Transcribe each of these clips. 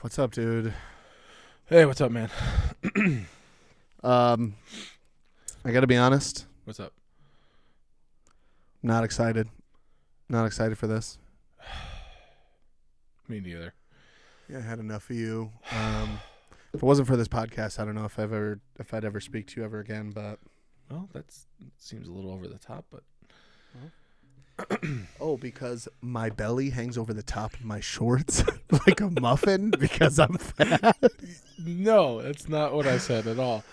What's up, dude? Hey, what's up, man? I gotta be honest. What's up? Not excited. Not excited for this. Me neither. Yeah, I had enough of you. If it wasn't for this podcast, I don't know if I'd ever speak to you ever again. But Well, that seems a little over the top, but because my belly hangs over the top of my shorts like a muffin because I'm fat. no, that's not what I said at all.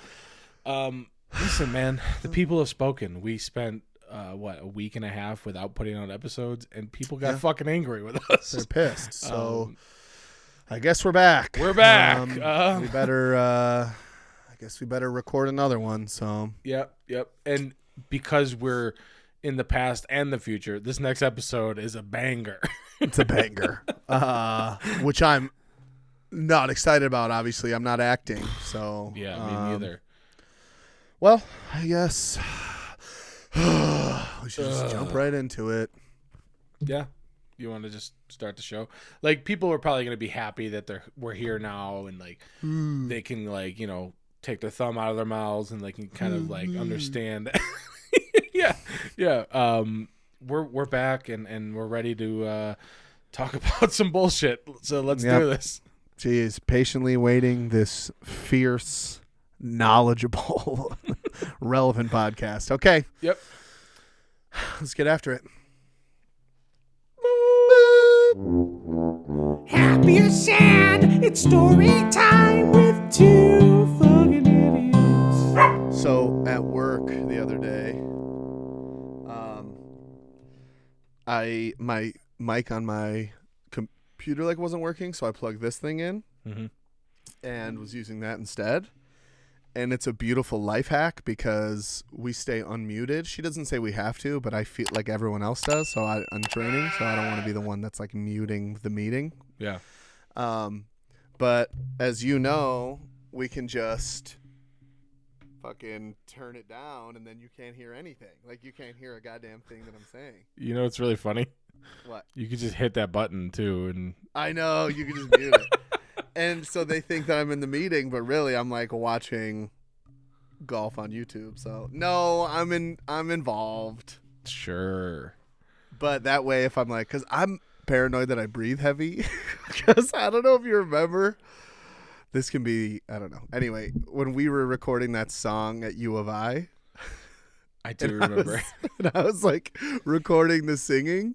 Listen, man, the people have spoken. We spent a week and a half without putting out episodes, and people got fucking angry with us. They're pissed. So I guess we're back. We're back. We better. I guess we better record another one. So Yep. And because we're in the past and the future, this next episode is a banger. It's a banger, which I'm not excited about. Obviously, I'm not acting. So Yeah, me neither. Well, I guess we should just jump right into it. Yeah. You want to just start the show? Like, people are probably going to be happy that we're here now, and like they can, like, take their thumb out of their mouths and they can kind of like understand. yeah. We're back and we're ready to talk about some bullshit. So let's do this. Jeez, patiently waiting this fierce, knowledgeable, relevant podcast. Okay. Yep. Let's get after it. Happy or sad, it's story time with two fucking idiots. So at work the other day, my mic on my computer wasn't working, so I plugged this thing in and was using that instead. And it's a beautiful life hack because we stay unmuted. She doesn't say we have to, but I feel like everyone else does. So I'm training, so I don't want to be the one that's like muting the meeting. Yeah. But as you know, we can just fucking turn it down and then you can't hear anything. Like, you can't hear a goddamn thing that I'm saying. You know what's really funny? What? You could just hit that button too, and I know, you can just mute it. And so they think that I'm in the meeting, but really I'm like watching golf on YouTube. So no, I'm involved. Sure. But that way, if I'm like, because I'm paranoid that I breathe heavy, because I don't know if you remember, this can be, I don't know. Anyway, when we were recording that song at U of I do remember. I was like recording the singing.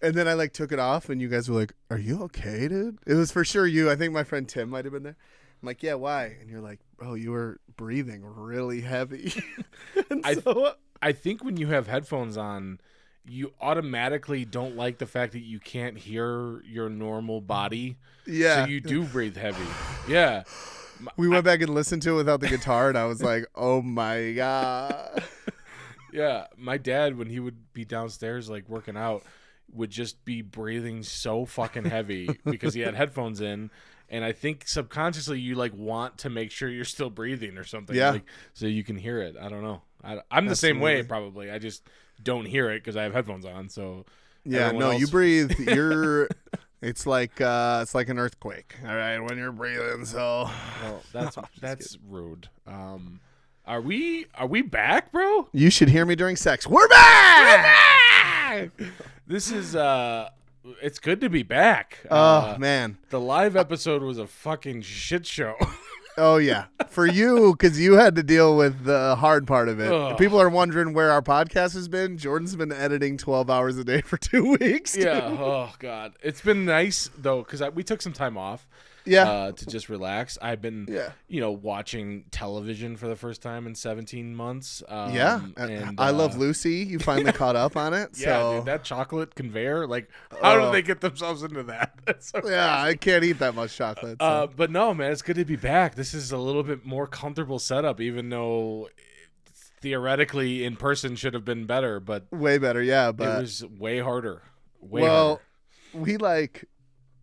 And then I like took it off and you guys were like, "Are you okay, dude?" It was for sure you. I think my friend Tim might have been there. I'm like, "Yeah, why?" And you're like, "Bro, you were breathing really heavy." I think when you have headphones on, you automatically don't like the fact that you can't hear your normal body. Yeah. So you do breathe heavy. Yeah. We went back and listened to it without the guitar and I was like, "Oh my God." Yeah. My dad, when he would be downstairs like working out, would just be breathing so fucking heavy because he had headphones in, and I think subconsciously you like want to make sure you're still breathing or something, like, so you can hear it. I don't know. I'm the same way probably. I just don't hear it because I have headphones on. So yeah, no, you breathe. It's like an earthquake. All right, when you're breathing. So well, that's rude. Are we back, bro? You should hear me during sex. We're back. This is it's good to be back. Oh man, the live episode was a fucking shit show. Oh yeah, for you, because you had to deal with the hard part of it. Ugh. People are wondering where our podcast has been. Jordan's been editing 12 hours a day for 2 weeks. Dude. Yeah. Oh god, it's been nice though because we took some time off. Yeah. To just relax. I've been, watching television for the first time in 17 months. And I Love Lucy. You finally caught up on it. Yeah, so. dude, that chocolate conveyor. Like, how do they get themselves into that? That's so crazy. I can't eat that much chocolate. So. But no, man, it's good to be back. This is a little bit more comfortable setup, even though theoretically in person should have been better. But way better, yeah. But it was way harder. Harder.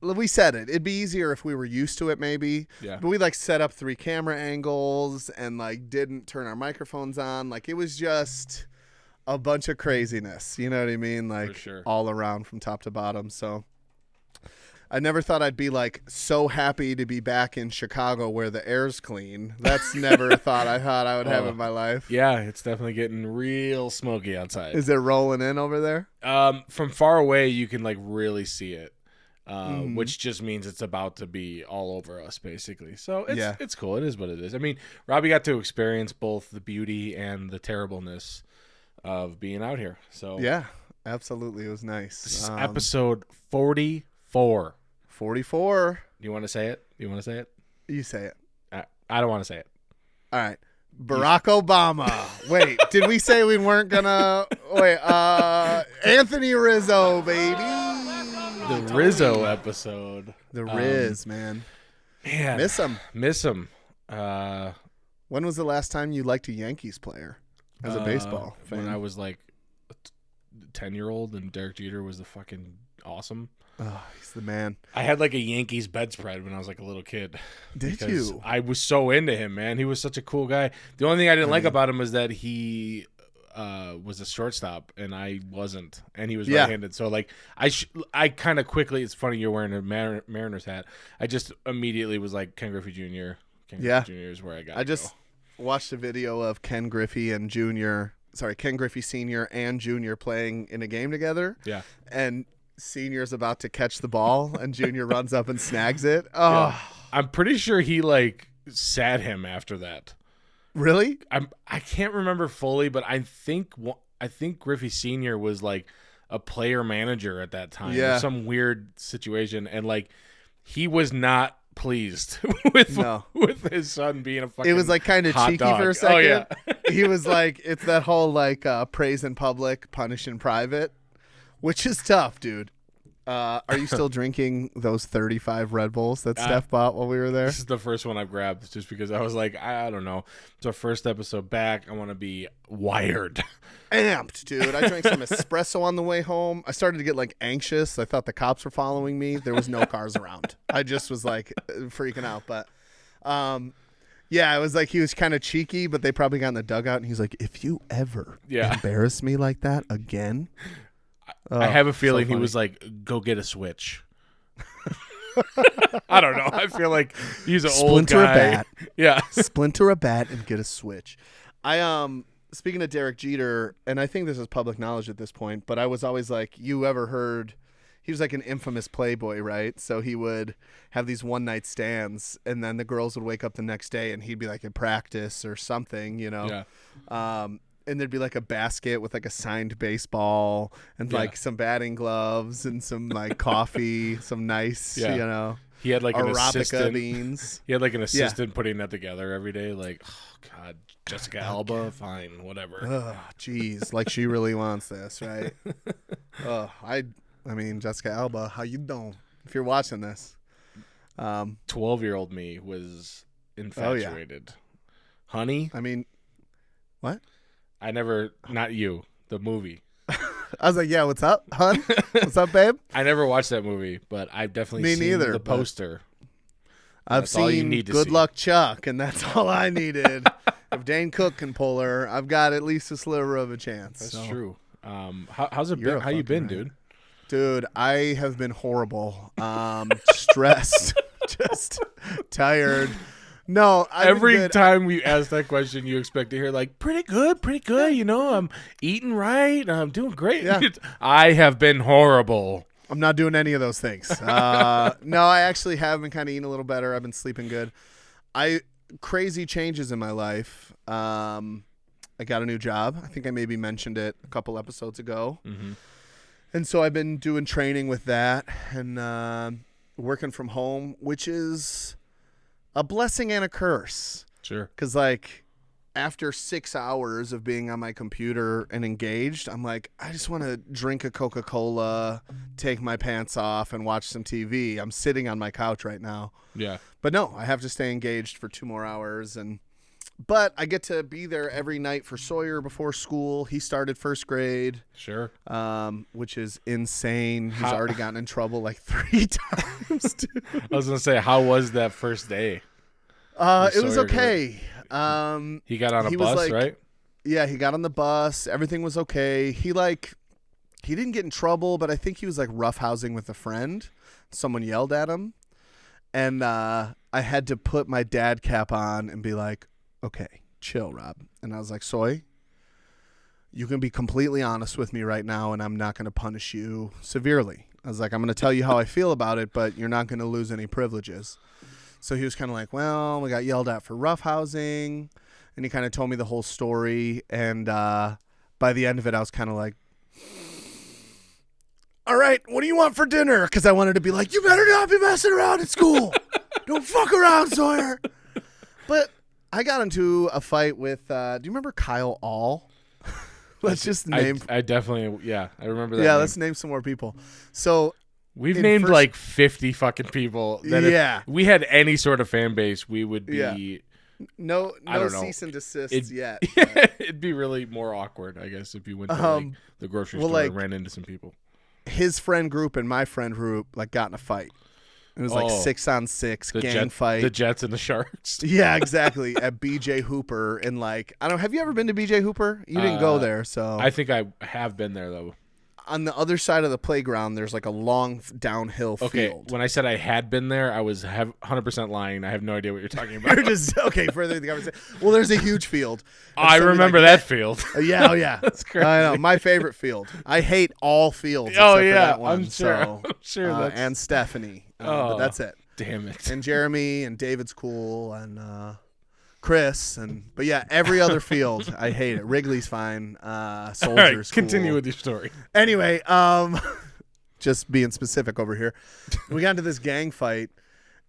We said it. It'd be easier if we were used to it, maybe. Yeah. But we set up 3 camera angles and didn't turn our microphones on. It was just a bunch of craziness. You know what I mean? Like sure. all around from top to bottom. So I never thought I'd be like so happy to be back in Chicago where the air's clean. That's never a thought I would have in my life. Yeah, it's definitely getting real smoky outside. Is it rolling in over there? From far away, you can like really see it, which just means it's about to be all over us, basically. So it's cool. It is what it is. I mean, Robbie got to experience both the beauty and the terribleness of being out here. So yeah, absolutely, it was nice. This is episode 44. 44. Do you want to say it? You say it. I don't want to say it. All right. Barack Obama. Wait, did we say we weren't gonna? Wait, Anthony Rizzo, baby. The Rizzo episode. The Riz, man. Miss him. When was the last time you liked a Yankees player as a baseball fan? When I was like a 10-year-old and Derek Jeter was the fucking awesome. Oh, he's the man. I had like a Yankees bedspread when I was like a little kid. Did you? I was so into him, man. He was such a cool guy. The only thing I didn't like about him was that he was a shortstop and I wasn't, and he was right-handed. So like I kind of quickly. It's funny you're wearing a Mariners hat. I just immediately was like Ken Griffey Jr. Ken Griffey Jr. is where I got. I just watched a video of Ken Griffey Sr. and Jr. playing in a game together. Yeah, and Senior's about to catch the ball and Junior runs up and snags it. Oh, yeah. I'm pretty sure he like sat him after that. Really? I can't remember fully, but I think Griffey Senior was like a player manager at that time. Yeah, some weird situation, and like he was not pleased with his son being a fucking. It was like kind of cheeky dog. for a second. Oh yeah, he was like, it's that whole like praise in public, punish in private. Which is tough, dude. Are you still drinking those 35 Red Bulls that Steph bought while we were there? This is the first one I've grabbed just because I was like, I don't know. It's our first episode back. I want to be wired. Amped, dude. I drank some espresso on the way home. I started to get like anxious. I thought the cops were following me. There was no cars around. I just was like freaking out. But yeah, it was like he was kind of cheeky, but they probably got in the dugout and he's like, if you ever embarrass me like that again. I have a feeling he was like, go get a Switch. I don't know. I feel like he's an old guy. Splinter a bat. Yeah. Splinter a bat and get a Switch. Speaking of Derek Jeter, and I think this is public knowledge at this point, but I was always like, you ever heard, he was like an infamous playboy, right? So he would have these one-night stands, and then the girls would wake up the next day, and he'd be like in practice or something, you know? Yeah. And there'd be like a basket with like a signed baseball and like some batting gloves and some like coffee, some nice, you know. He had like an assistant. Beans. He had like an assistant putting that together every day. Like, oh God, Jessica Alba, fine, whatever. Oh, jeez, like she really wants this, right? I mean, Jessica Alba, how you doing? If you're watching this, 12-year-old me was infatuated. Honey, I mean, what? I never, not you, the movie. I was like, yeah, what's up, hon? What's up, babe? I never watched that movie, but I've definitely seen the poster. I've seen Good Luck Chuck, and that's all I needed. If Dane Cook can pull her, I've got at least a sliver of a chance. That's true. How's it been? How you been, dude? Dude, I have been horrible. Stressed, just tired. No, every time we ask that question, you expect to hear like pretty good. You know, I'm eating right. I'm doing great. Yeah. I have been horrible. I'm not doing any of those things. No, I actually have been kind of eating a little better. I've been sleeping good. Crazy changes in my life. I got a new job. I think I maybe mentioned it a couple episodes ago. Mm-hmm. And so I've been doing training with that and working from home, which is a blessing and a curse. Sure. Because, like, after 6 hours of being on my computer and engaged, I'm like, I just want to drink a Coca-Cola, take my pants off, and watch some TV. I'm sitting on my couch right now. Yeah. But no, I have to stay engaged for 2 more hours. But I get to be there every night for Sawyer before school. He started first grade. Sure. Which is insane. He's already gotten in trouble like 3 times, dude. I was going to say, how was that first day? It was okay. He got on a bus, right? Yeah, he got on the bus. Everything was okay. He didn't get in trouble, but I think he was like roughhousing with a friend. Someone yelled at him. And I had to put my dad cap on and be like, okay, chill, Rob. And I was like, Soy, you can be completely honest with me right now, and I'm not going to punish you severely. I was like, I'm going to tell you how I feel about it, but you're not going to lose any privileges. So he was kind of like, well, we got yelled at for roughhousing. And he kind of told me the whole story. And by the end of it, I was kind of like, all right, what do you want for dinner? Because I wanted to be like, you better not be messing around at school. Don't fuck around, Sawyer. But I got into a fight with, do you remember Kyle All? Let's just name. I definitely, yeah, I remember that. Yeah, name. let's name some more people. So we've named like 50 fucking people. That if we had any sort of fan base, we would be. Yeah. No cease and desist yet. It'd be really more awkward, I guess, if you went to like, the grocery store and ran into some people. His friend group and my friend group like got in a fight. It was like 6-on-6 gang fight. The Jets and the Sharks. Yeah, exactly. At BJ Hooper and like I don't. Have you ever been to BJ Hooper? You didn't go there, so I think I have been there though. On the other side of the playground, there's like a long downhill field. When I said I had been there, I was 100% lying. I have no idea what you're talking about. You're just further in the conversation. Well, there's a huge field. I remember that field. Yeah, oh yeah. That's crazy. I know, my favorite field. I hate all fields. Oh except yeah, for that one, I'm sure. That's... and Stephanie. But that's it. Damn it. And Jeremy and David's cool and Chris but yeah, every other field I hate it. Wrigley's fine. Soldier's all right, cool. continue with your story. Anyway, just being specific over here. We got into this gang fight,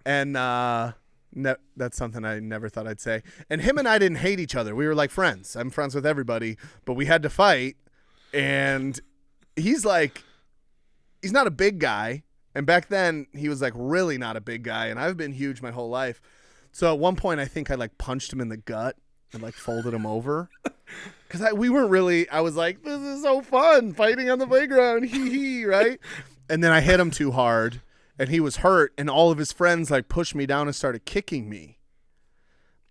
and that's something I never thought I'd say. And him and I didn't hate each other. We were like friends. I'm friends with everybody, but we had to fight. And he's not a big guy. And back then he was like really not a big guy. And I've been huge my whole life. So at one point I think I like punched him in the gut and like folded him over. Because I was like, this is so fun fighting on the playground. Hee hee, right? And then I hit him too hard and he was hurt. And all of his friends like pushed me down and started kicking me.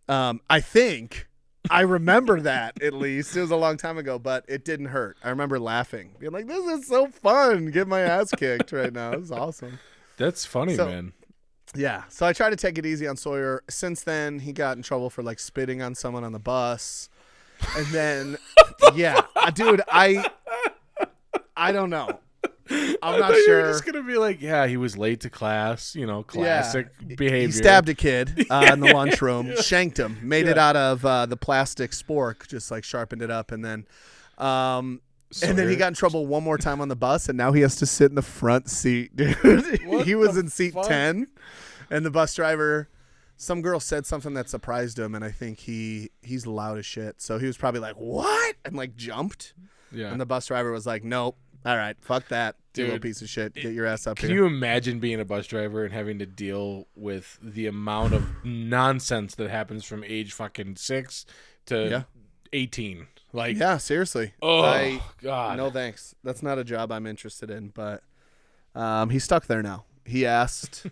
I think I remember that at least. It was a long time ago, but it didn't hurt. I remember laughing, being like, this is so fun. Get my ass kicked right now. This is awesome. That's funny, man. Yeah. So I try to take it easy on Sawyer. Since then, he got in trouble for like spitting on someone on the bus. And then, yeah, dude, I don't know. I'm not sure. You're just gonna be like, yeah, he was late to class. Classic behavior. He stabbed a kid in the lunchroom, shanked him, made it out of the plastic spork, just like sharpened it up, and then he got in trouble one more time on the bus, and now he has to sit in the front seat, dude. He was in seat 10, and the bus driver. Some girl said something that surprised him, and I think he's loud as shit. So he was probably like, what? And like jumped. Yeah. And the bus driver was like, nope. All right, fuck that. Dude, you little piece of shit. Get your ass up here. Can you imagine being a bus driver and having to deal with the amount of nonsense that happens from age fucking 6 to 18? Like, yeah, seriously. Oh, God. No thanks. That's not a job I'm interested in, but he's stuck there now. He asked...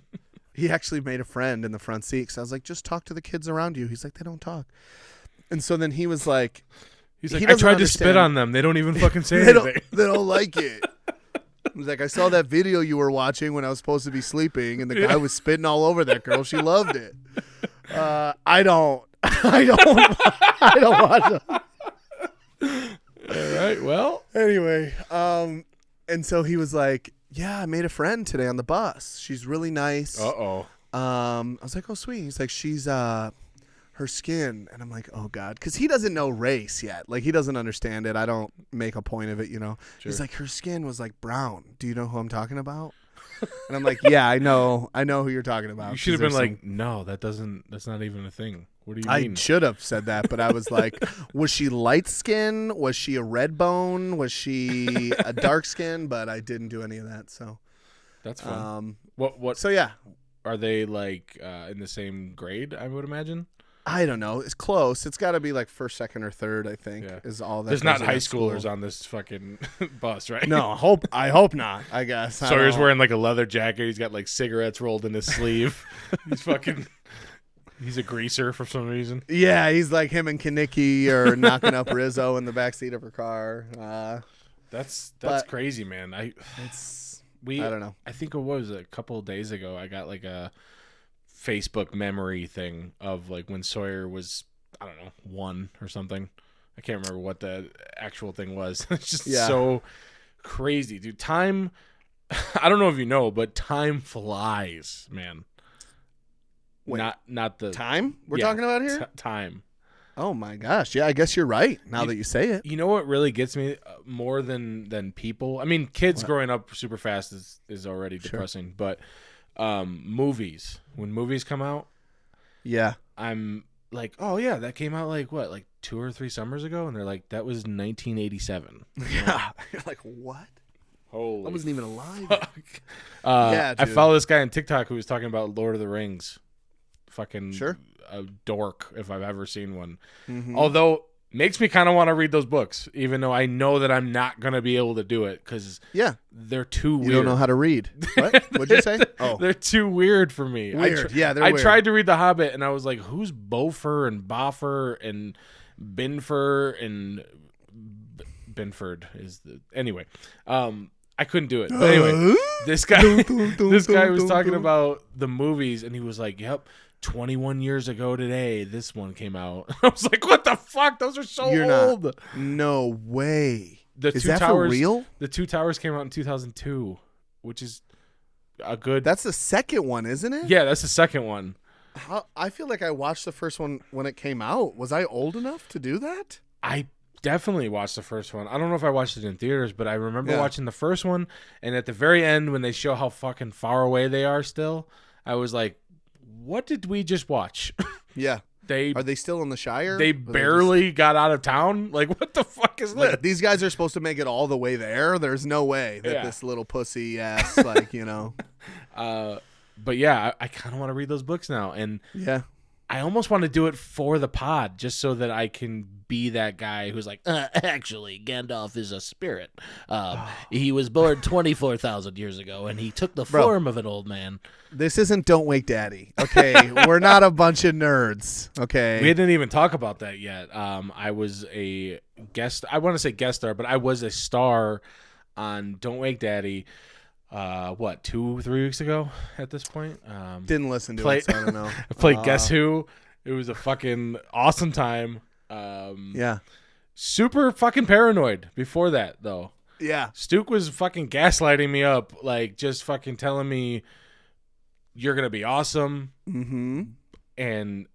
He actually made a friend in the front seat because I was like, just talk to the kids around you. He's like, they don't talk. And so then he was like... I tried to spit on them. They don't even fucking say anything. They don't like it. He's like, I saw that video you were watching when I was supposed to be sleeping, and the guy was spitting all over that girl. She loved it. I don't want to. All right, well. Anyway, and so he was like, yeah, I made a friend today on the bus. She's really nice. Uh-oh. I was like, oh, sweet. He's like, she's her skin. And I'm like, oh, God. Because he doesn't know race yet. Like, he doesn't understand it. I don't make a point of it, Sure. He's like, her skin was like brown. Do you know who I'm talking about? And I'm like, yeah, I know who you're talking about. You should have been like, no, that's not even a thing. What do you mean? I should have said that, but I was like, was she light skin? Was she a red bone? Was she a dark skin? But I didn't do any of that. So that's fun. What? So yeah, are they like in the same grade? I would imagine. I don't know. It's close. It's got to be like first, second, or third. I think is all that. There's not high schoolers on this fucking bus, right? No, I hope not. I guess. Sawyer's wearing like a leather jacket. He's got like cigarettes rolled in his sleeve. He's fucking. He's a greaser for some reason. Yeah, he's like him and Kaneki are knocking up Rizzo in the backseat of her car. That's but crazy, man. I don't know. I think it was a couple of days ago. I got like a Facebook memory thing of like when Sawyer was, I don't know, 1 or something. I can't remember what the actual thing was. It's just so crazy, dude. Time, I don't know if you know, but time flies, man. Wait, not the time we're talking about here? Time. Oh my gosh. Yeah, I guess you're right now that you say it. You know what really gets me more than people? I mean, kids growing up super fast is already depressing, but movies. When movies come out, I'm like, oh yeah, that came out like 2 or 3 summers ago, and they're like, that was 1987. Yeah. You're like, what? Holy I wasn't even alive. Yeah, dude. I follow this guy on TikTok who was talking about Lord of the Rings. Fucking a dork if I've ever seen one. Mm-hmm. Although makes me kind of want to read those books, even though I know that I'm not gonna be able to do it because they're too weird. You don't know how to read. What? What'd you say? Oh, they're too weird for me. Weird. They're weird. I tried to read The Hobbit and I was like, who's Beaufort and Boffer and Binford and Binford is the anyway. I couldn't do it. But anyway, this guy was talking about the movies and he was like, yep, 21 years ago today, this one came out. I was like, what the fuck? Those are so old. No way. Is that for real? The Two Towers came out in 2002, which is a good... That's the second one, isn't it? Yeah, that's the second one. I feel like I watched the first one when it came out. Was I old enough to do that? I definitely watched the first one. I don't know if I watched it in theaters, but I remember watching the first one, and at the very end, when they show how fucking far away they are still, I was like, what did we just watch? Yeah. Are they still in the Shire? They barely got out of town? Like, what the fuck is this? These guys are supposed to make it all the way there. There's no way that this little pussy ass, like, you know. But yeah, I kind of want to read those books now. And yeah, I almost want to do it for the pod just so that I can be that guy who's like, actually, Gandalf is a spirit. He was born 24,000 years ago, and he took the form of an old man. This isn't Don't Wake Daddy, okay? We're not a bunch of nerds, okay? We didn't even talk about that yet. I was a guest. I want to say guest star, but I was a star on Don't Wake Daddy. 2-3 weeks ago at this point. Didn't listen to it, so I don't know. I played Guess Who. It was a fucking awesome time. Super fucking paranoid before that, though. Yeah. Stuke was fucking gaslighting me up, like just fucking telling me you're going to be awesome. Mm-hmm. And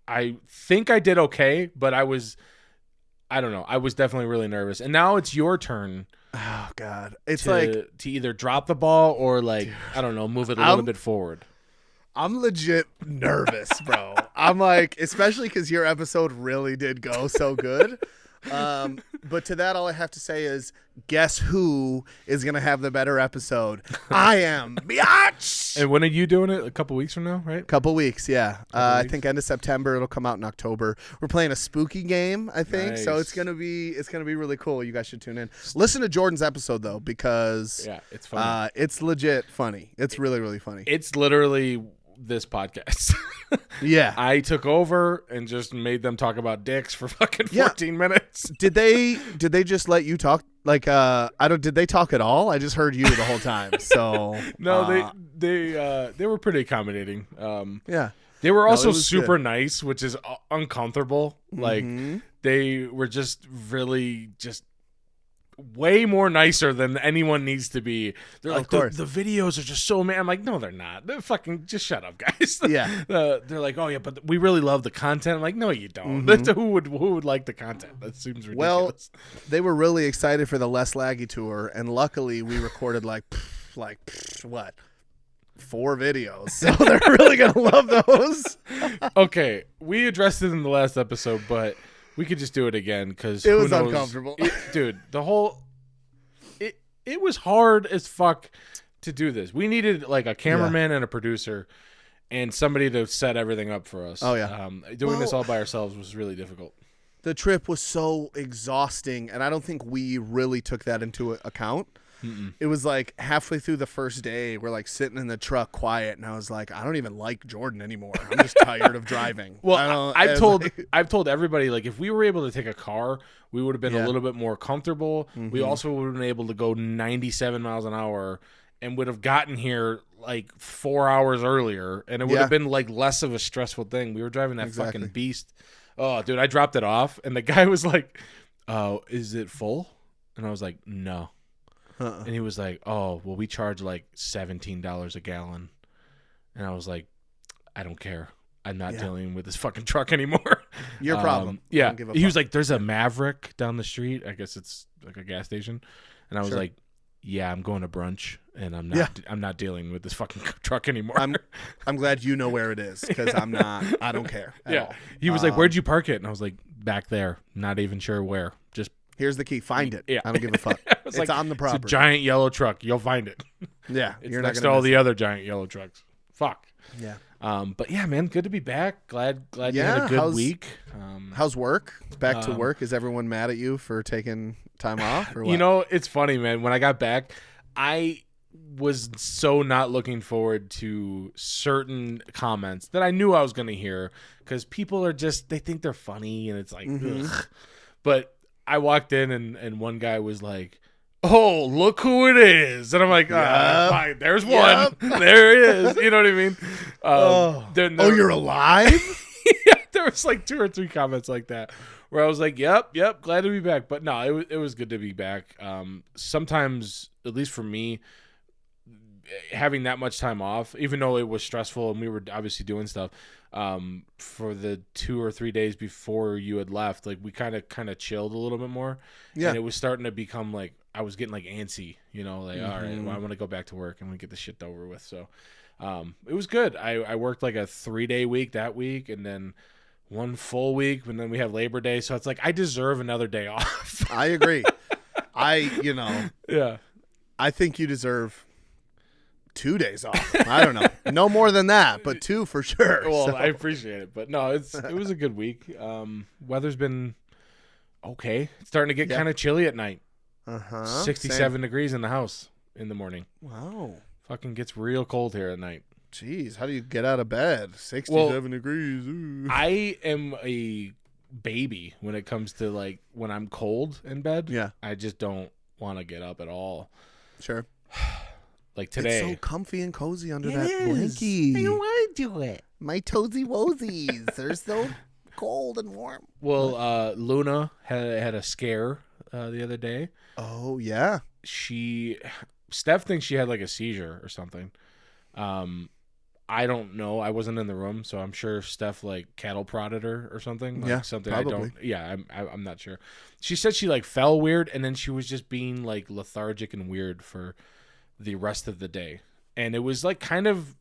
I think I did okay, but I don't know. I was definitely really nervous. And now it's your turn. Oh God! It's to either drop the ball or I don't know, move it a little bit forward. I'm legit nervous, bro. I'm like, especially because your episode really did go so good. But to that, all I have to say is, guess who is gonna have the better episode? I am, biatch. And when are you doing it? A couple weeks from now, right? Couple weeks, yeah. I think end of September. It'll come out in October. We're playing a spooky game, I think. Nice. So it's gonna be really cool. You guys should tune in. Listen to Jordan's episode though, because it's funny. It's legit funny. It's really, really funny. It's literally this podcast. Yeah, I took over and just made them talk about dicks for fucking 14 minutes. Did they just let you talk? Like, did they talk at all? I just heard you the whole time. So no, they were pretty accommodating. Yeah, they were also super nice, which is uncomfortable. Mm-hmm. Like they were just really just way more nicer than anyone needs to be. They're like, the videos are just so I'm like, no, they're not. They're fucking, just shut up, guys. Yeah. They're like, oh yeah, but we really love the content. I'm like, no, you don't. Mm-hmm. Who would like the content? That seems ridiculous. Well, they were really excited for the Less Laggy tour, and luckily we recorded what? 4 videos. So they're really gonna love those. Okay, we addressed it in the last episode, but we could just do it again because it was uncomfortable. Dude, it was hard as fuck to do this. We needed like a cameraman and a producer and somebody to set everything up for us. Oh, yeah. Doing this all by ourselves was really difficult. The trip was so exhausting, and I don't think we really took that into account. It was like halfway through the first day, we're like sitting in the truck quiet, and I was like, I don't even like Jordan anymore. I'm just tired of driving. Well, I've told everybody, like, if we were able to take a car, we would have been a little bit more comfortable. We also would have been able to go 97 miles an hour and would have gotten here like 4 hours earlier, and it would have been like less of a stressful thing. We were driving that fucking beast. Oh, dude, I dropped it off, and the guy was like, "Oh, is it full?" And I was like, "No." And he was like, "Oh, well, we charge like $17 a gallon." And I was like, "I don't care. I'm not dealing with this fucking truck anymore." Your problem. Yeah. He was like, "There's a Maverick down the street. I guess it's like a gas station." And I was like, "Yeah, I'm going to brunch, and I'm not dealing with this fucking truck anymore." I'm glad you know where it is, because I'm not. I don't care at all. He was like, "Where'd you park it?" And I was like, "Back there. Not even sure where. Just here's the key. Find it." Yeah. I don't give a fuck. It's like, on the property. It's a giant yellow truck. You'll find it. Yeah, it's next to all the other giant yellow trucks. Fuck. Yeah. But yeah, man, good to be back. Glad you had a good week. How's work? Back to work. Is everyone mad at you for taking time off? Or what? You know, it's funny, man. When I got back, I was so not looking forward to certain comments that I knew I was going to hear, because people are just, they think they're funny, and it's like, ugh. But I walked in, and one guy was like, "Oh, look who it is." And I'm like, fine, there's one. There it is. You know what I mean? You're alive? Yeah, there was like 2 or 3 comments like that where I was like, yep, glad to be back. But no, it was good to be back. Sometimes, at least for me, having that much time off, even though it was stressful and we were obviously doing stuff, for the 2 or 3 days before you had left, like we kind of chilled a little bit more. And it was starting to become like, I was getting like antsy, you know, like, all right, well, I want to go back to work and we get this shit over with. So it was good. I worked like a 3-day week that week, and then 1 full week, and then we have Labor Day. So it's like, I deserve another day off. I agree. I think you deserve 2 days off. I don't know. No more than that, but 2 for sure. Well, so. I appreciate it. But no, it was a good week. Weather's been okay. It's starting to get kind of chilly at night. 67 degrees in the house in the morning. Wow. Fucking gets real cold here at night. Jeez, how do you get out of bed? 67 degrees. Ooh. I am a baby when it comes to like when I'm cold in bed. Yeah. I just don't want to get up at all. Sure. Like today. It's so comfy and cozy under that blankie. I don't want to do it. My toesy woesies. They're so cold and warm. Well, Luna had a scare the other day. Oh, yeah. Steph thinks she had like a seizure or something. I don't know. I wasn't in the room, so I'm sure Steph like cattle prodded her or something. Like something probably. I don't. Yeah, I'm not sure. She said she like fell weird, and then she was just being like lethargic and weird for the rest of the day, and it was like kind of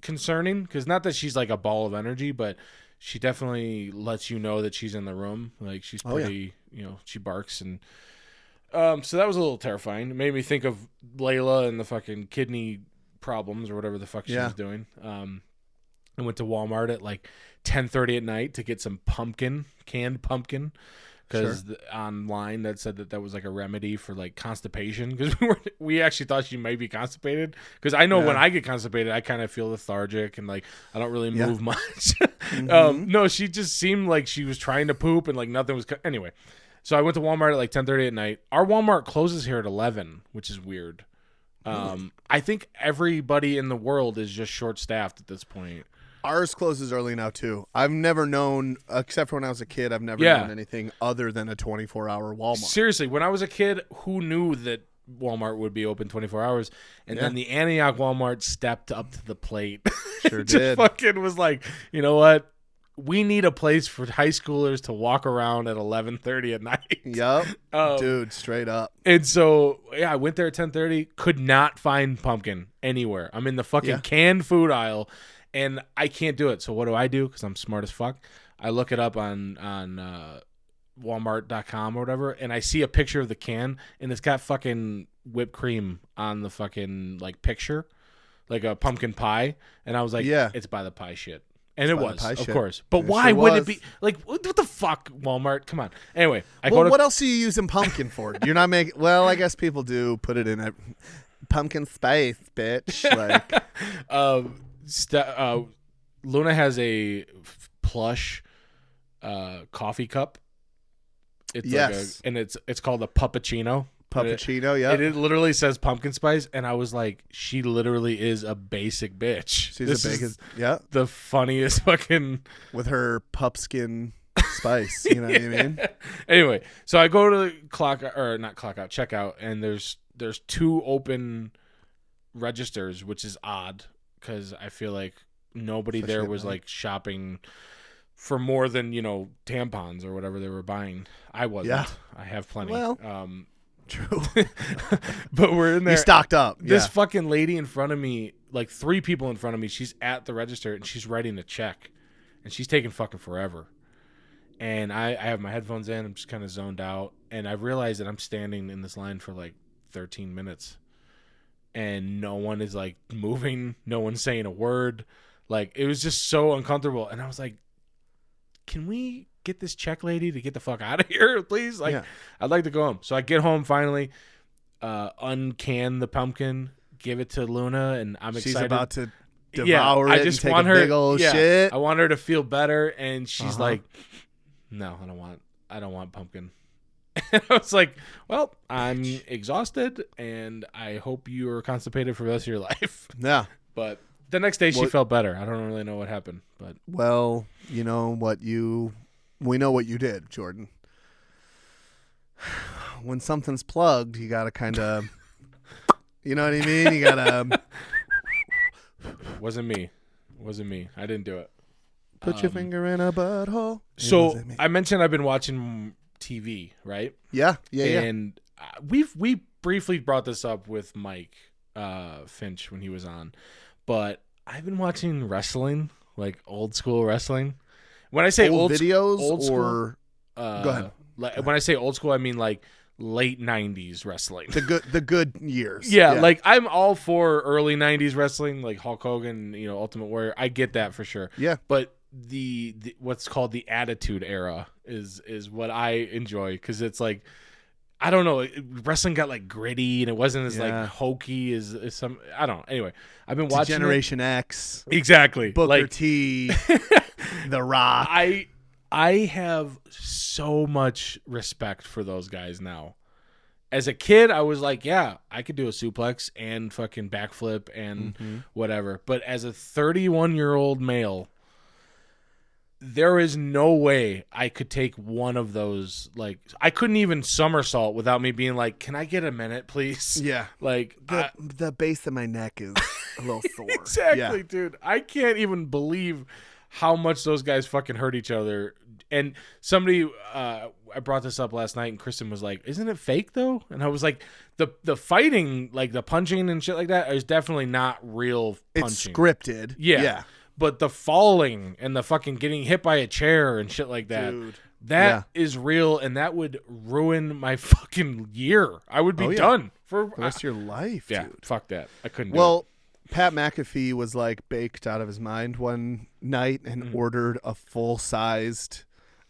concerning, because not that she's like a ball of energy, but she definitely lets you know that she's in the room. Like she's pretty, you know, she barks, and so that was a little terrifying. It made me think of Layla and the fucking kidney problems or whatever the fuck she was doing. I went to Walmart at like 10:30 at night to get some canned pumpkin, because online that said that was like a remedy for like constipation, because we actually thought she might be constipated, because I know when I get constipated I kind of feel lethargic and like I don't really move much. No, she just seemed like she was trying to poop and like nothing was anyway. So I went to Walmart at like 10:30 at night. Our Walmart closes here at 11, which is weird. I think everybody in the world is just short-staffed at this point. Ours closes early now, too. I've never known, except for when I was a kid, I've never known anything other than a 24-hour Walmart. Seriously, when I was a kid, who knew that Walmart would be open 24 hours? And then the Antioch Walmart stepped up to the plate. Sure just did. Fucking was like, you know what? We need a place for high schoolers to walk around at 11:30 at night. Yep. Dude, straight up. And so, I went there at 10:30, could not find pumpkin anywhere. I'm in the fucking canned food aisle, and I can't do it. So what do? Because I'm smart as fuck. I look it up on Walmart.com or whatever, and I see a picture of the can, and it's got fucking whipped cream on the fucking like picture, like a pumpkin pie. And I was like, it's by the pie shit. And it by the was, pie of shit. course. But It why sure would it was. be like what the fuck, Walmart? Come on. Anyway, What else are you using pumpkin for? You're not making. Well, I guess people do put it in a pumpkin spice, bitch. Like, Luna has a plush coffee cup. It's yes, and it's called a puppuccino. puppuccino. Yeah, It literally says pumpkin spice, and I was like, she literally is a basic bitch. she's a bacon. Yeah, The funniest fucking. with her pupskin spice. You know what I mean? Anyway, so I go to checkout, and there's 2 open registers, which is odd because I feel like nobody Especially there at was night. like shopping for more than tampons or whatever they were buying. I wasn't. Yeah. I have plenty. Well, true. But we're in there. You stocked up. This Yeah. fucking lady in front of me, like 3 people in front of me, she's at the register and she's writing a check, and she's taking fucking forever. And I have my headphones in. I'm just kind of zoned out, and I realize that I'm standing in this line for like 13 minutes, and no one is like moving. No one's saying a word. Like, it was just so uncomfortable. And I was like, can we get this check lady to get the fuck out of here, please? Like, Yeah. I'd like to go home. So I get home finally, uncan the pumpkin, give it to Luna, and I'm She's excited. about to devour it. I just and take want a her. big old shit. I want her to feel better, and she's Uh-huh. like, "No, I don't want pumpkin." And I was like, "Well, I'm exhausted, and I hope you are constipated for the rest of your life." Yeah. But the next day, she What- felt better. I don't really know what happened, but Well, you know what we know what you did, Jordan. When something's plugged, you gotta kind of, you know what I mean? You gotta wasn't me. I didn't do it. put your finger in a butthole. It So wasn't me. I mentioned I've been watching TV, right? yeah. And we briefly brought this up with Mike Finch when he was on, but I've been watching wrestling, like old school wrestling. When I say Old videos old school, or go ahead. Like, when I say old school, I mean like late 90s wrestling. the good years. Yeah, like I'm all for early 90s wrestling, like Hulk Hogan, Ultimate Warrior. I get that for sure. Yeah. But the what's called the Attitude Era is what I enjoy, because it's like, I don't know, wrestling got like gritty and it wasn't as like hokey as some. I don't know. Anyway, I've been watching Generation X, exactly, Booker like T, The Rock. I have so much respect for those guys now. As a kid, I was like, yeah, I could do a suplex and fucking backflip and whatever. But as a 31-year-old male, there is no way I could take one of those. Like, I couldn't even somersault without me being like, can I get a minute, please? Yeah. Like, The base of my neck is a little sore. exactly, Yeah. dude. I can't even believe how much those guys fucking hurt each other. And somebody, I brought this up last night, and Kristen was like, "Isn't it fake though?" And I was like, "The fighting, like the punching and shit like that, is definitely not real punching. It's scripted. Yeah. But the falling and the fucking getting hit by a chair and shit like that, Dude. that is real, and that would ruin my fucking year. I would be done for The rest of your life, yeah. dude. Fuck that. I couldn't. do it. Well, Pat McAfee was like baked out of his mind one night and ordered a full-sized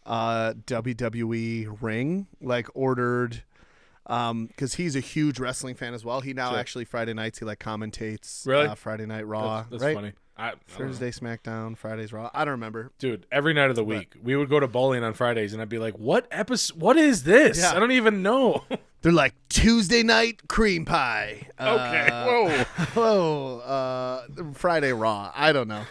WWE ring. Like ordered, because he's a huge wrestling fan as well. He now actually Friday nights he like commentates Friday Night Raw. That's right? funny. I don't know. Thursday SmackDown, Fridays Raw. I don't remember. Dude, every night of the week, we would go to bowling on Fridays, and I'd be like, "What episode? What is this? Yeah. I don't even know." They're like Tuesday night cream pie. Okay, whoa. Friday Raw. I don't know.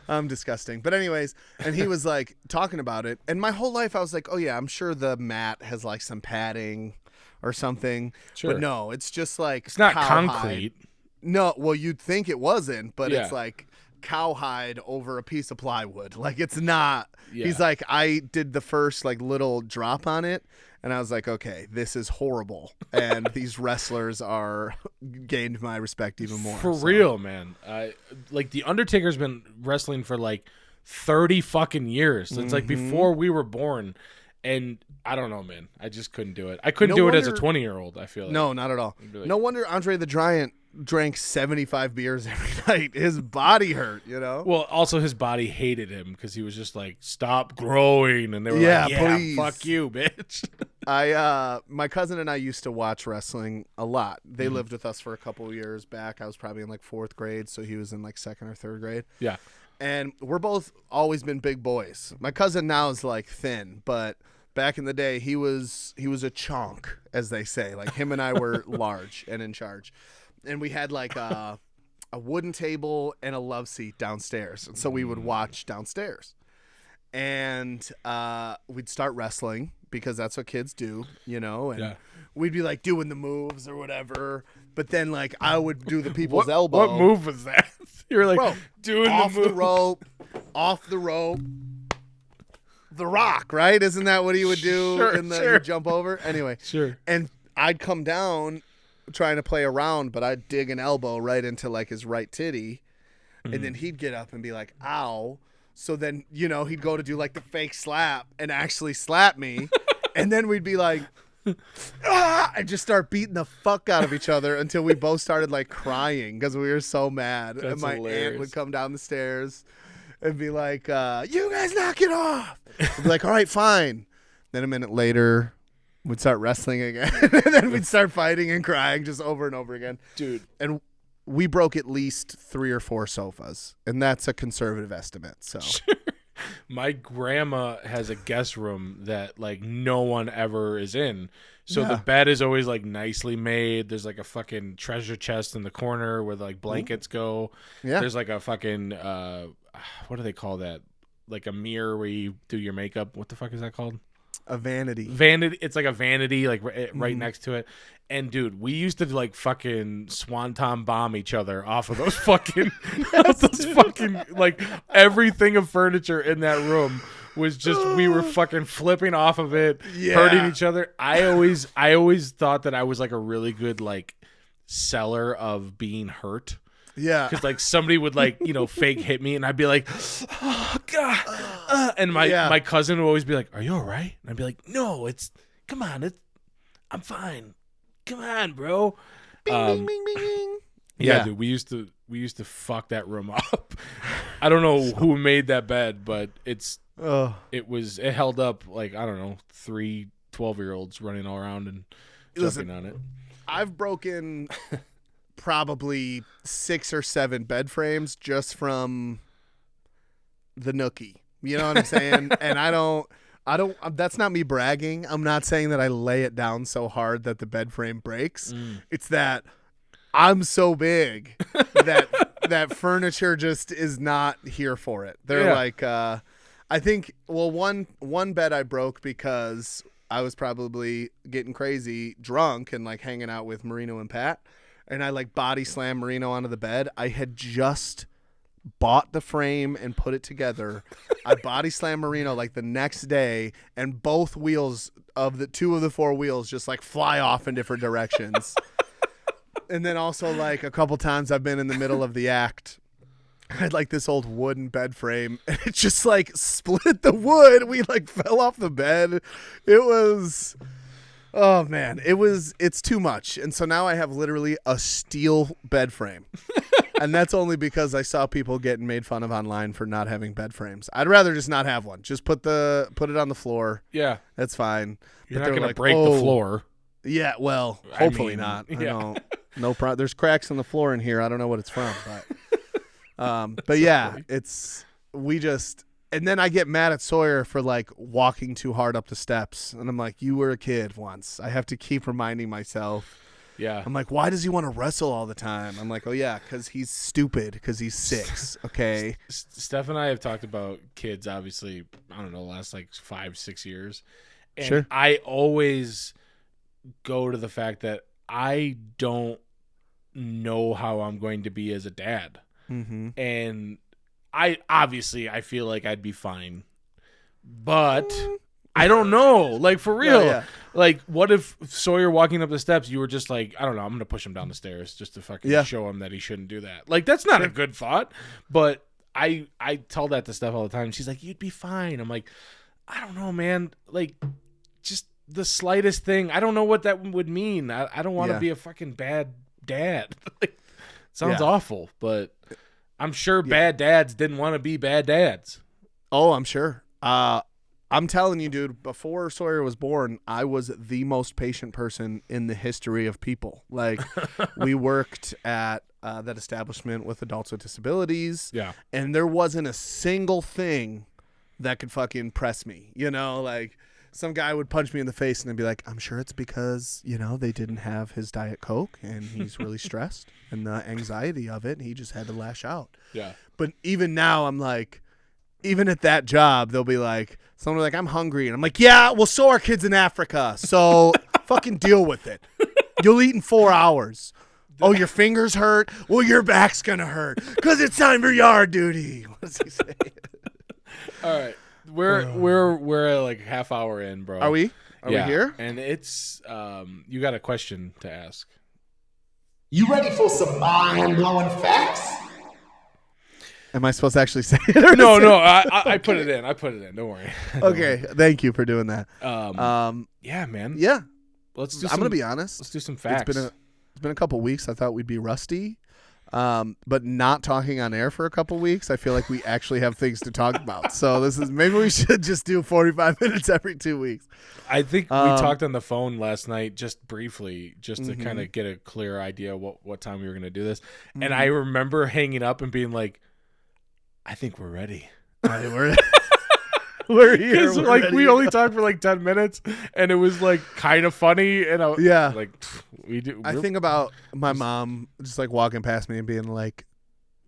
I'm disgusting. But anyways, and he was like talking about it. And my whole life I was like, oh yeah, I'm sure the mat has like some padding or something. Sure. But no, it's just like It's not cowhide. concrete. No, well you'd think it wasn't, but Yeah. it's like cowhide over a piece of plywood. Like it's not. Yeah. He's like, I did the first like little drop on it. And I was like, okay, this is horrible. And these wrestlers are gained my respect even more. For so. real, man. Like the Undertaker's been wrestling for like 30 fucking years. It's like before we were born, and I don't know, man. I just couldn't do it. I couldn't No do it as a wonder- 20-year-old. I feel like. No, not at all. Be like- No wonder Andre the Giant drank 75 beers every night. His body hurt, you know? Well, also his body hated him because he was just like, stop growing. And they were Yeah, like, yeah, please. fuck you, bitch. My cousin and I used to watch wrestling a lot. They lived with us for a couple of years back. I was probably in like 4th grade, so he was in like 2nd or 3rd grade. Yeah. And we're both always been big boys. My cousin now is like thin, but back in the day he was a chonk, as they say. Like him and I were large and in charge. And we had like a wooden table and a love seat downstairs. And so we would watch downstairs. And we'd start wrestling because that's what kids do, you know, and we'd be like doing the moves or whatever. But then like I would do the people's elbow. What move was that? You were like, Bro, doing off the move. off the rope. The Rock, right? Isn't that what he would do? Sure, He'd jump over? Anyway. Sure. And I'd come down trying to play around, but I'd dig an elbow right into like his right titty. And then he'd get up and be like, ow. So then, you know, he'd go to do like the fake slap and actually slap me. And then we'd be like, and just start beating the fuck out of each other until we both started like crying because we were so mad. That's and my hilarious. aunt would come down the stairs and be like, you guys knock it off. I'd be like, all right, fine. Then a minute later, we'd start wrestling again. And then we'd start fighting and crying just over and over again. Dude. And we broke at least 3 or 4 sofas. And that's a conservative estimate. So My grandma has a guest room that like no one ever is in. So the bed is always like nicely made. There's like a fucking treasure chest in the corner where like blankets go. Yeah. There's like a fucking what do they call that? Like a mirror where you do your makeup. What the fuck is that called? a vanity. It's like a vanity, like right next to it. And dude, we used to like fucking swanton bomb each other off of those fucking, like everything of furniture in that room was just, we were fucking flipping off of it, hurting each other. I always thought that I was like a really good like seller of being hurt. Yeah. Because like somebody would like, fake hit me and I'd be like, oh God. And my cousin would always be like, are you all right? And I'd be like, no, come on. I'm fine. Come on, bro. Bing, bing, bing, bing, bing. Yeah, dude, we used to fuck that room up. I don't know who made that bed, but it held up like, I don't know, 3 12-year-olds running all around and jumping on it. I've broken probably 6 or 7 bed frames just from the nookie. You know what I'm saying? And I don't, that's not me bragging. I'm not saying that I lay it down so hard that the bed frame breaks. It's that I'm so big that furniture just is not here for it. They're like, I think, well, one bed I broke because I was probably getting crazy drunk and like hanging out with Marino and Pat. And I like body slammed Marino onto the bed. I had just bought the frame and put it together. I body slammed Marino like the next day, and both wheels of the 2 of the 4 wheels just like fly off in different directions. And then also like a couple times I've been in the middle of the act. I had like this old wooden bed frame and it just like split the wood. We like fell off the bed. It was, oh man, it's too much. And so now I have literally a steel bed frame. And that's only because I saw people getting made fun of online for not having bed frames. I'd rather just not have one. Just put it on the floor. Yeah. That's fine. You're not going to break the floor. Yeah, well, hopefully not. Yeah. No problem. There's cracks in the floor in here. I don't know what it's from, but yeah, funny. And then I get mad at Sawyer for like walking too hard up the steps. And I'm like, you were a kid once. I have to keep reminding myself. Yeah. I'm like, why does he want to wrestle all the time? I'm like, oh yeah, because he's stupid, because he's 6. Okay. Steph and I have talked about kids, obviously, I don't know, the last like 5-6 years. And sure. I always go to the fact that I don't know how I'm going to be as a dad. Mm-hmm. And I feel like I'd be fine, but I don't know, like for real. Yeah. Like what if Sawyer walking up the steps, you were just like, I don't know, I'm going to push him down the stairs just to fucking show him that he shouldn't do that. Like that's not a good thought, but I tell that to Steph all the time. She's like, you'd be fine. I'm like, I don't know, man. Like just the slightest thing. I don't know what that would mean. I don't want to be a fucking bad dad. Sounds awful, but I'm sure bad dads didn't want to be bad dads. Oh, I'm sure. I'm telling you, dude, before Sawyer was born, I was the most patient person in the history of people. Like, we worked at that establishment with adults with disabilities. Yeah. And there wasn't a single thing that could fucking press me. You know, like, some guy would punch me in the face and I'd be like, I'm sure it's because, you know, they didn't have his Diet Coke and he's really stressed and the anxiety of it. And he just had to lash out. Yeah. But even now, I'm like, even at that job, they'll be like, someone will be like, I'm hungry. And I'm like, yeah, well, so are kids in Africa. So fucking deal with it. You'll eat in 4 hours. Oh, your fingers hurt? Well, your back's going to hurt because it's time for yard duty. What does he say? All right. We're like half hour in, bro. Are we? Are we here? And it's you got a question to ask. You ready for some mind-blowing facts? Am I supposed to actually say it? Or No, I put it in. Don't worry. Okay, thank you for doing that. Yeah, man. Yeah, Let's do. I'm gonna be honest. Let's do some facts. It's been a couple weeks. I thought we'd be rusty, but not talking on air for a couple weeks. I feel like we actually have things to talk about. So maybe we should just do 45 minutes every 2 weeks. I think we talked on the phone last night just briefly, just to kind of get a clear idea what time we were gonna do this. And I remember hanging up and being like, I think we're ready. We're here. Because like we only talked for like 10 minutes, and it was like kind of funny. And like we do. I think about my mom just like walking past me and being like,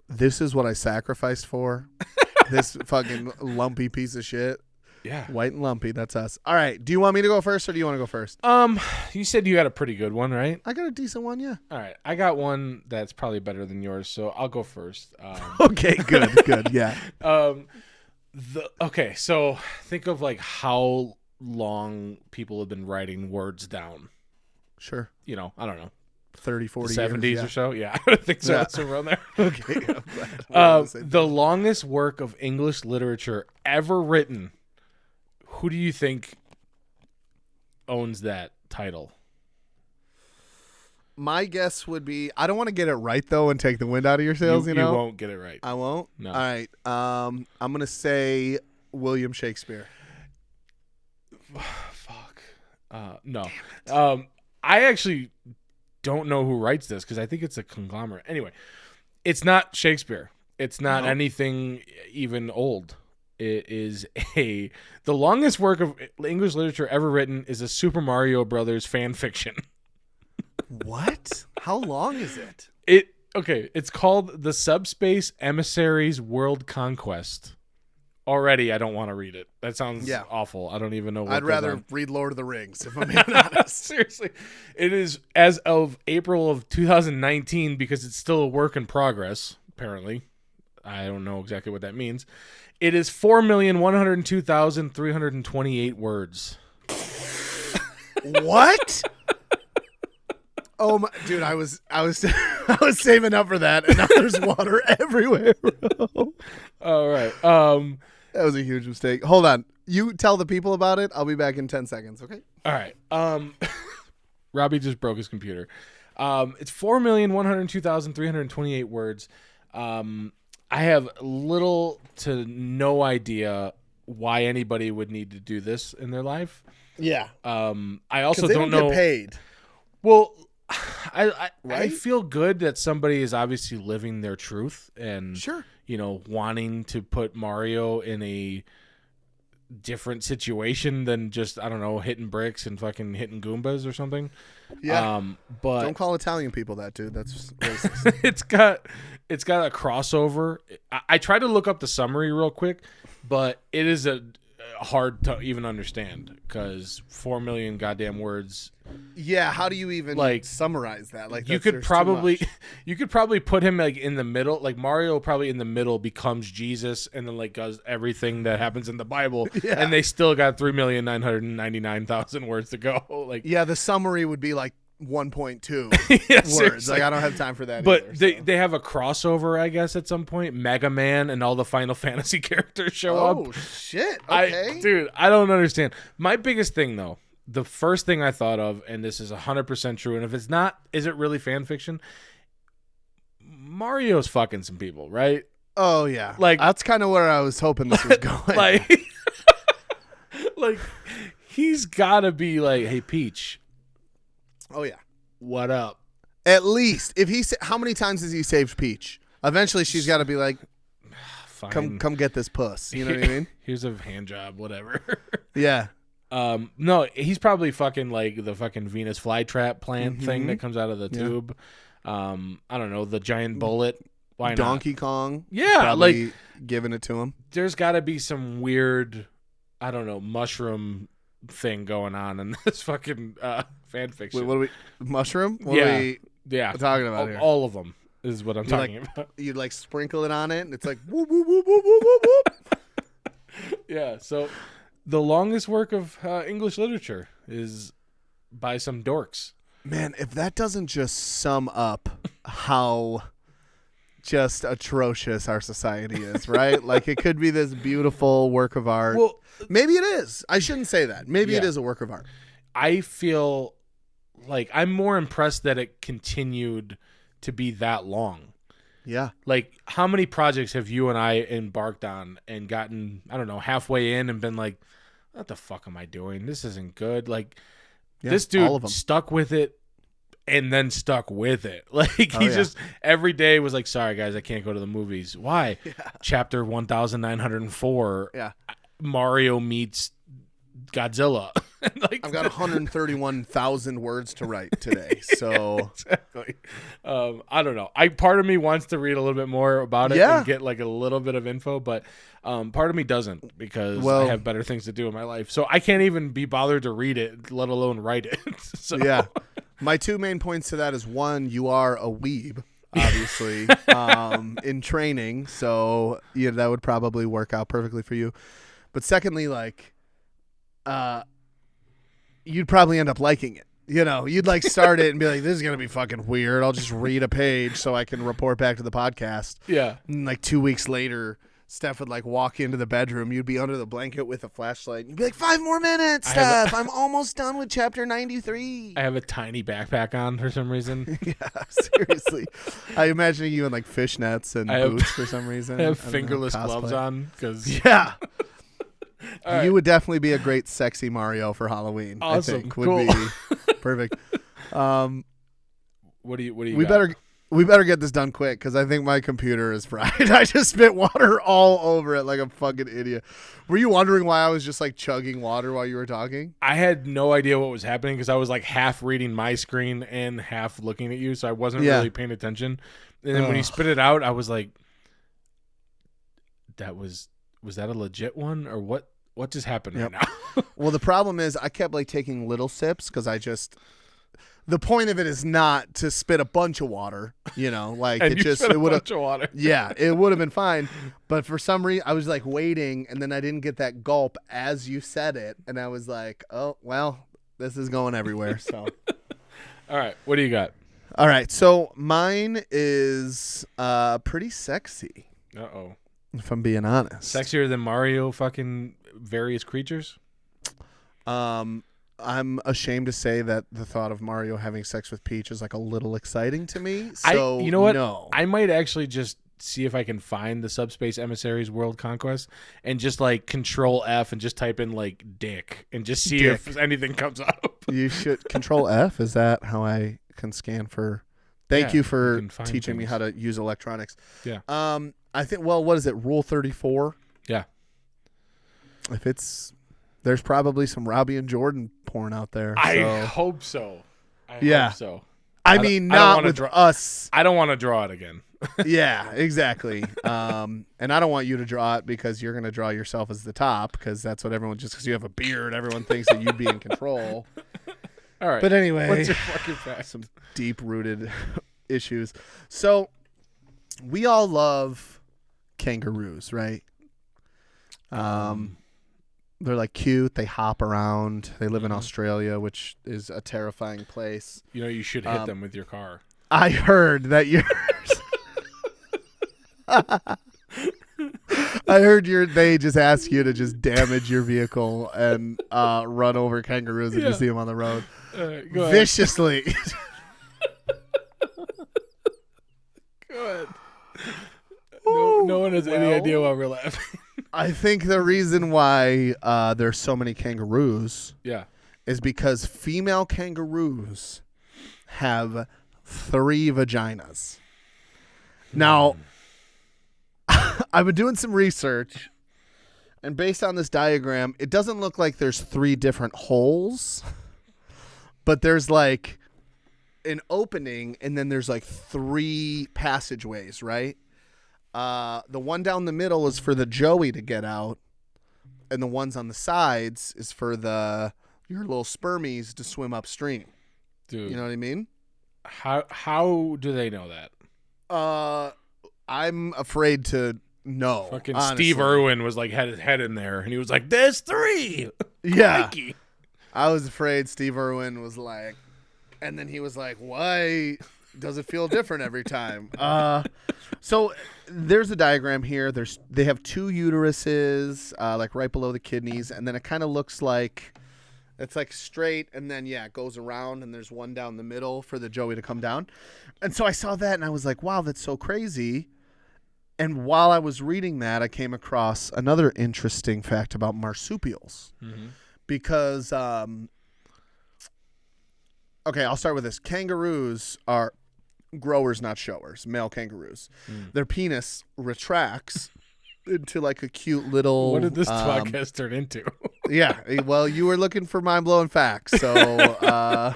"This is what I sacrificed for." This fucking lumpy piece of shit. Yeah, white and lumpy. That's us. All right. Do you want me to go first, or do you want to go first? You said you had a pretty good one, right? I got a decent one. Yeah. All right, I got one that's probably better than yours, so I'll go first. Okay. Good. Yeah. Okay, so think of like how long people have been writing words down. Sure. You know, I don't know. 30, 40 70s years, or so. Yeah, I think so. Yeah. That's around there. Okay. The longest work of English literature ever written. Who do you think owns that title? My guess would be, I don't want to get it right though and take the wind out of your sails. You know, you won't get it right. I won't. No. All right. I'm gonna say William Shakespeare. Fuck. No. I actually don't know who writes this because I think it's a conglomerate. Anyway, it's not Shakespeare. It's not anything even old. It is the longest work of English literature ever written is a Super Mario Brothers fan fiction. What? How long is it? It's called The Subspace Emissaries World Conquest. Already, I don't want to read it. That sounds awful. I don't even know what I'd rather read Lord of the Rings, if I'm being honest. Seriously. It is as of April of 2019 because it's still a work in progress, apparently. I don't know exactly what that means. It is 4,102,328 words. What? Oh my, dude! I was saving up for that, and now there's water everywhere, bro. All right. That was a huge mistake. Hold on. You tell the people about it. I'll be back in 10 seconds. Okay. All right. Robbie just broke his computer. It's 4,102,328 words. I have little to no idea why anybody would need to do this in their life. Yeah. I also they don't get know. Paid. Well, I feel good that somebody is obviously living their truth and sure, wanting to put Mario in a different situation than just, I don't know, hitting bricks and fucking hitting Goombas or something. Yeah. But don't call Italian people that, dude. That's racist. it's got a crossover. I tried to look up the summary real quick, but it is hard to even understand because 4 million goddamn words. Yeah, how do you even summarize that? Like, you could probably put him like in the middle, like Mario probably in the middle becomes Jesus and then like does everything that happens in the Bible, and they still got 3,999,000 words to go. Like, yeah, the summary would be like 1.2 words. Seriously. Like, I don't have time for that. But either, they have a crossover, I guess, at some point. Mega Man and all the Final Fantasy characters show up. Oh shit! Okay, I don't understand. My biggest thing though, the first thing I thought of, and this is 100% true, and if it's not, is it really fan fiction? Mario's fucking some people, right? Oh yeah, Like- that's kind of where I was hoping this was going. Like, like he's got to be like, hey, Peach, oh yeah. what up? At least if how many times has he saved Peach? Eventually, she's got to be like, Fine. come get this puss. You know what I mean? Here's a hand job, whatever. Yeah. No, he's probably fucking like the fucking Venus flytrap plant thing that comes out of the tube. I don't know, the giant bullet. Why not? Donkey Kong. Yeah, probably like giving it to him. there's got to be some weird, I don't know, mushroom thing going on in this fucking fan fiction. Wait, what are we? Mushroom? What Yeah. are we Yeah, talking about here? all of them is what I'm You talking about. You'd like sprinkle it on it, and it's like whoop whoop whoop whoop whoop whoop whoop. Yeah, so the longest work of English literature is by some dorks. Man, if that doesn't just sum up how just atrocious our society is, right? Like it could be this beautiful work of art. Well, Maybe it is. I shouldn't say that. Maybe it Yeah. is a work of art. I feel like I'm more impressed that it continued to be that long. Yeah. Like, how many projects have you and I embarked on and gotten, I don't know, halfway in and been like, what the fuck am I doing? This isn't good. Like, Yeah, this all of dude 'em. stuck with it and then stuck with it. Like, he yeah. just every day was like, sorry, guys, I can't go to the movies. Why? Chapter 1904. Yeah. Mario meets Godzilla. Like, I've got 131,000 words to write today. So exactly. I don't know. Part of me wants to read a little bit more about it Yeah. and get like a little bit of info, but part of me doesn't because Well- I have better things to do in my life. So I can't even be bothered to read it, let alone write it. So yeah. My two main points to that is one, you are a weeb, obviously, in training. So yeah, that would probably work out perfectly for you. But secondly, like, you'd probably end up liking it. You know, you'd like start it and be like, this is going to be fucking weird. I'll just read a page so I can report back to the podcast. yeah. And like 2 weeks later, Steph would like walk into the bedroom. You'd be under the blanket with a flashlight. You'd be like, 5 more minutes, I have Steph. I'm almost done with chapter 93. I have a tiny backpack on for some reason. Yeah, seriously. I imagine you in like fishnets and I have- boots for some reason. I have don't know, fingerless cosplay. gloves on because Yeah. right. You would definitely be a great sexy Mario for Halloween. Awesome. I think would Cool. be perfect. what do you We got? better get this done quick because I think my computer is fried. I just spit water all over it like a fucking idiot. Were you wondering why I was just like chugging water while you were talking? I had no idea what was happening because I was like half reading my screen and half looking at you, so I wasn't Yeah. really paying attention. And then when you Ugh. spit it out, I was like, "That was that a legit one or what? What just happened Yep. right now?" Well, the problem is I kept like taking little sips because the point of it is not to spit a bunch of water, you know, like And it you just spit a it would have bunch of water. yeah, it would have been fine. But for some reason, I was like waiting, and then I didn't get that gulp as you said it, and I was like, "Oh well, this is going everywhere." So, All right, what do you got? all right, so mine is pretty sexy, Uh-oh. if I'm being honest. Sexier than Mario fucking various creatures? I'm ashamed to say that the thought of Mario having sex with Peach is like a little exciting to me. So you know what? No. I might actually just see if I can find the Subspace Emissaries World Conquest and just like Control F and just type in like dick and just see if anything comes up. You should Control F. Is that how I can scan for? Thank Yeah, you for you can find teaching me things. how to use electronics. Yeah. I think. Well, what is it? Rule 34. Yeah. If it's, there's probably some Robbie and Jordan porn out there. I so. hope so. I Yeah. hope so. I don't- mean, I don't not wanna with draw- us. I don't want to draw it again. Yeah, exactly. And I don't want you to draw it because you're going to draw yourself as the top because that's what everyone, just because you have a beard, everyone thinks that you'd be in control. All right. But anyway, What's your fucking fact? some deep-rooted issues. So we all love kangaroos, right? They're like cute. They hop around. They live in Australia, which is a terrifying place. You know, you should hit them with your car. I heard that you're. I heard they just ask you to just damage your vehicle and run over kangaroos if you Yeah. see them on the road Go ahead. viciously. Go ahead. No one has any idea why we're laughing. I think the reason why there's so many kangaroos is because female kangaroos have 3 vaginas. Now, I've been doing some research, and based on this diagram, it doesn't look like there's 3 different holes, but there's like an opening, and then there's like 3 passageways, right? The one down the middle is for the joey to get out, and the ones on the sides is for your little spermies to swim upstream. Dude, you know what I mean? How do they know that? I'm afraid to know. Fucking honestly. Steve Irwin was like, had his head in there, and he was like, "There's 3." Yeah, Crikey. I was afraid Steve Irwin was like, and then he was like, "Why does it feel different every time?" So there's a diagram here. They have 2 uteruses, like right below the kidneys, and then it kind of looks like it's like straight, and then it goes around, and there's one down the middle for the joey to come down. And so I saw that, and I was like, "Wow, that's so crazy." And while I was reading that, I came across another interesting fact about marsupials, because okay, I'll start with this. Kangaroos are growers, not showers. Male kangaroos. Their penis retracts into like a cute little. What did this podcast turn into? Yeah, well, you were looking for mind-blowing facts, so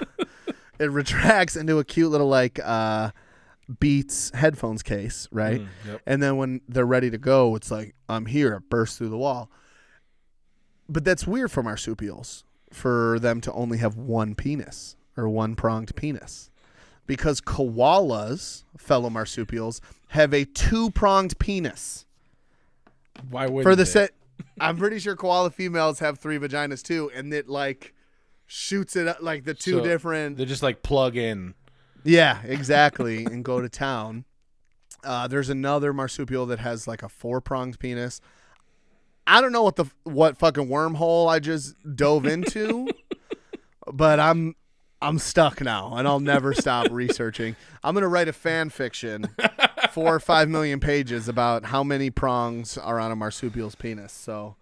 it retracts into a cute little like Beats headphones case, right? Yep. And then when they're ready to go, it's like, I'm here, it bursts through the wall. But that's weird for marsupials, for them to only have 1 penis or 1-pronged penis, because koalas, fellow marsupials, have a 2-pronged penis. Why would For the set? I'm pretty sure koala females have 3 vaginas too, and it like shoots it up like the 2 different. They just like plug in. Yeah, exactly, and go to town. There's another marsupial that has like a 4-pronged penis. I don't know what fucking wormhole I just dove into, but I'm stuck now, and I'll never stop researching. I'm gonna write a fan fiction, 4 or 5 million pages about how many prongs are on a marsupial's penis. So,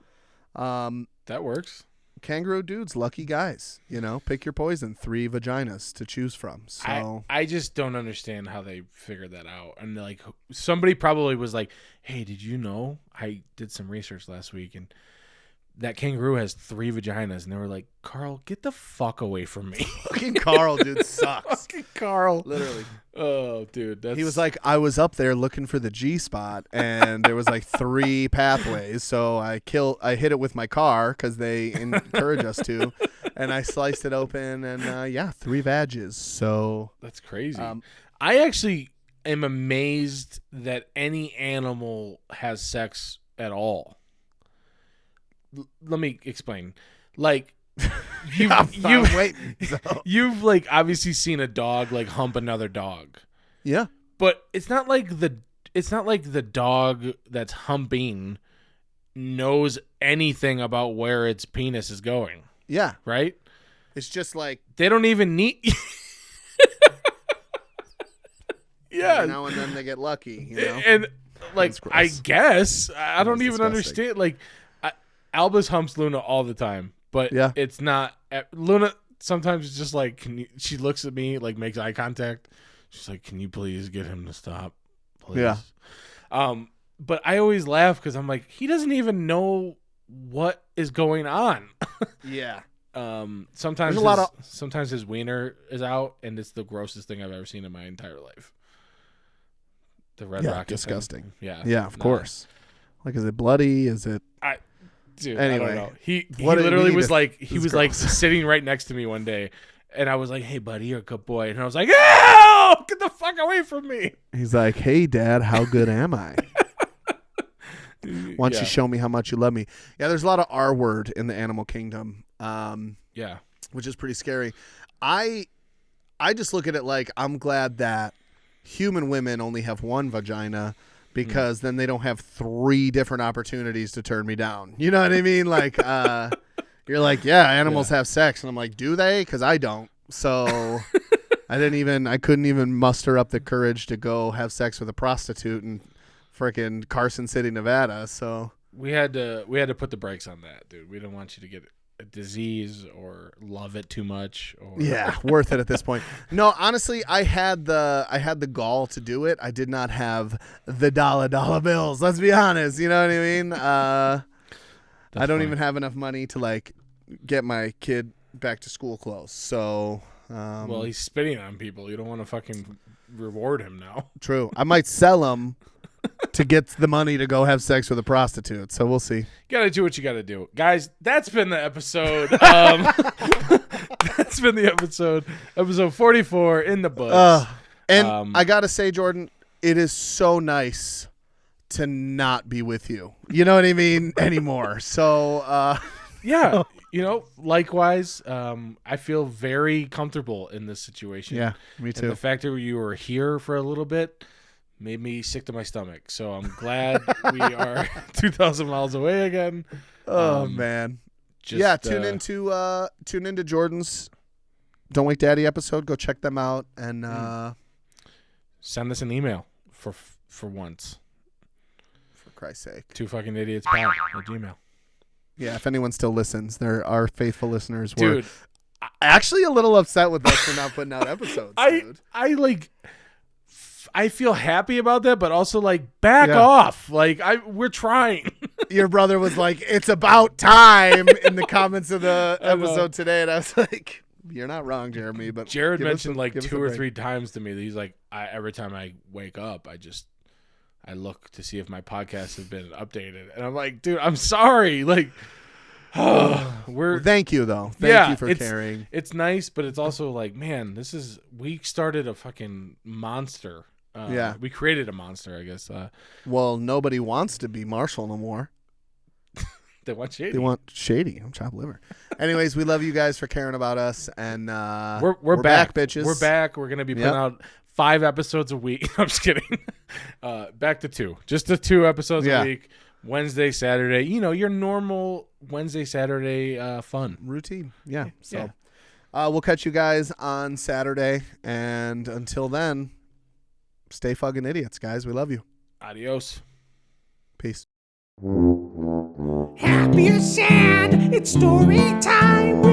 that works. Kangaroo dudes, lucky guys. Pick your poison. 3 vaginas to choose from. So I just don't understand how they figured that out. And like somebody probably was like, "Hey, did you know? I did some research last week, and that kangaroo has 3 vaginas." And they were like, "Carl, get the fuck away from me." fucking Carl, dude, sucks. Fucking Carl, literally. Oh, dude, He was like, I was up there looking for the G spot, and there was like 3 pathways. So I hit it with my car because they encourage us to, and I sliced it open, and 3 vages. So that's crazy. I actually am amazed that any animal has sex at all. Let me explain. Like, you've like obviously seen a dog like hump another dog. Yeah. But it's not like the dog that's humping knows anything about where its penis is going. Yeah. Right? It's just like they don't even need Yeah. Every now and then they get lucky, And like I guess I don't even understand. Like Albus humps Luna all the time, but it's not Luna. Sometimes it's just like, she looks at me, like makes eye contact. She's like, "Can you please get him to stop, please?" Yeah. But I always laugh because I'm like, he doesn't even know what is going on. Yeah. Sometimes his wiener is out, and it's the grossest thing I've ever seen in my entire life. The red rocket. Disgusting. Thing. Yeah. Yeah, of course. Like, is it bloody? Is it? Dude, anyway, I don't know. He literally was like, like sitting right next to me one day, and I was like, "Hey, buddy, you're a good boy," and I was like, "Ew, get the fuck away from me." He's like, "Hey, Dad, how good am I? Why don't you show me how much you love me?" Yeah, there's a lot of R word in the animal kingdom. Which is pretty scary. I just look at it like, I'm glad that human women only have 1 vagina, because then they don't have 3 different opportunities to turn me down. You know what I mean? Like, you're like, animals have sex. And I'm like, do they? Because I don't. So I couldn't even muster up the courage to go have sex with a prostitute in frickin' Carson City, Nevada. So we had to put the brakes on that, dude. We didn't want you to get a disease or love it too much. Or yeah, worth it at this point. No, honestly, I had the gall to do it. I did not have the dollar bills. Let's be honest. You know what I mean? I don't even have enough money to like get my kid back to school clothes. So. Well, he's spitting on people. You don't want to fucking reward him now. True. I might sell him to get the money to go have sex with a prostitute. So we'll see. You got to do what you got to do. Guys, that's been the episode. That's been the episode. Episode 44 in the books. And I got to say, Jordan, it is so nice to not be with you. You know what I mean? Anymore. So, yeah. You know, likewise, I feel very comfortable in this situation. Yeah, me too. And the fact that you were here for a little bit made me sick to my stomach. So I'm glad we are 2,000 miles away again. Oh, man. Tune into Jordan's Don't Wake Daddy episode. Go check them out and send us an email for once. For Christ's sake. twofuckingidiotspod@gmail.com. Yeah, if anyone still listens, there are faithful listeners. Dude, we're actually a little upset with us for not putting out episodes. Dude. I feel happy about that, but also like back off. Like we're trying. Your brother was like, "It's about time" in the comments of the episode today, and I was like, "You're not wrong, Jeremy." But Jared mentioned like 2 or 3 times to me that he's like, every time I wake up, I look to see if my podcast has been updated, and I'm like, dude, I'm sorry. Like, thank you though. Thank you for caring. It's nice, but it's also like, man, we started a fucking monster. We created a monster, I guess. Well, nobody wants to be Marshall no more. They want shady. They want shady. I'm chopped liver. Anyways, we love you guys for caring about us, and we're back, bitches. We're back. We're gonna be putting out 5 episodes a week. I'm just kidding. Back to 2. Just the 2 episodes a week. Wednesday, Saturday. You know, your normal Wednesday, Saturday fun. Routine. Yeah. So we'll catch you guys on Saturday. And until then, stay fucking idiots, guys. We love you. Adios. Peace. Happy or sad, it's story time.